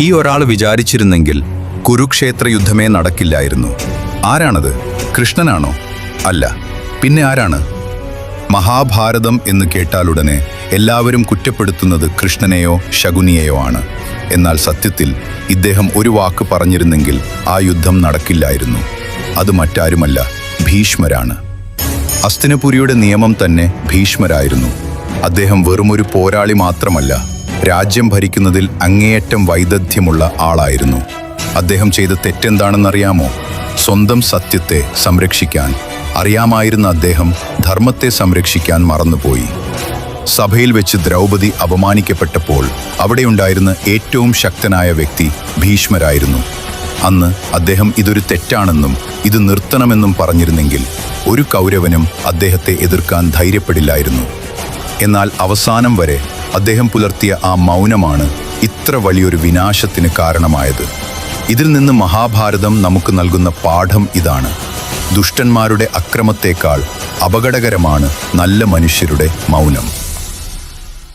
ഈ ഒരാൾ വിചാരിച്ചിരുന്നെങ്കിൽ കുരുക്ഷേത്ര യുദ്ധമേ നടക്കില്ലായിരുന്നു. ആരാണത്? കൃഷ്ണനാണോ? അല്ല. പിന്നെ ആരാണ്? മഹാഭാരതം എന്ന് കേട്ടാലുടനെ എല്ലാവരും കുറ്റപ്പെടുത്തുന്നത് കൃഷ്ണനെയോ ശകുനിയെയോ ആണ്. എന്നാൽ സത്യത്തിൽ ഇദ്ദേഹം ഒരു വാക്ക് പറഞ്ഞിരുന്നെങ്കിൽ ആ യുദ്ധം നടക്കില്ലായിരുന്നു. അത് മറ്റാരുമല്ല, ഭീഷ്മരാണ്. ഹസ്തിനപുരിയുടെ നിയമം തന്നെ ഭീഷ്മരായിരുന്നു. അദ്ദേഹം വെറുമൊരു പോരാളി മാത്രമല്ല, രാജ്യം ഭരിക്കുന്നതിൽ അങ്ങേയറ്റം വൈദഗ്ധ്യമുള്ള ആളായിരുന്നു. അദ്ദേഹം ചെയ്ത തെറ്റെന്താണെന്നറിയാമോ? സ്വന്തം സത്യത്തെ സംരക്ഷിക്കാൻ അറിയാമായിരുന്ന അദ്ദേഹം ധർമ്മത്തെ സംരക്ഷിക്കാൻ മറന്നുപോയി. സഭയിൽ വെച്ച് ദ്രൗപദി അപമാനിക്കപ്പെട്ടപ്പോൾ അവിടെയുണ്ടായിരുന്ന ഏറ്റവും ശക്തനായ വ്യക്തി ഭീഷ്മരായിരുന്നു. അന്ന് അദ്ദേഹം ഇതൊരു തെറ്റാണെന്നും ഇത് നിർത്തണമെന്നും പറഞ്ഞിരുന്നെങ്കിൽ ഒരു കൗരവനും അദ്ദേഹത്തെ എതിർക്കാൻ ധൈര്യപ്പെടില്ലായിരുന്നു. എന്നാൽ അവസാനം വരെ അദ്ദേഹം പുലർത്തിയ ആ മൗനമാണ് ഇത്ര വലിയൊരു വിനാശത്തിന് കാരണമായത്. ഇതിൽ നിന്ന് മഹാഭാരതം നമുക്ക് നൽകുന്ന പാഠം ഇതാണ്: ദുഷ്ടന്മാരുടെ അക്രമത്തേക്കാൾ അപകടകരമാണ് നല്ല മനുഷ്യരുടെ മൗനം.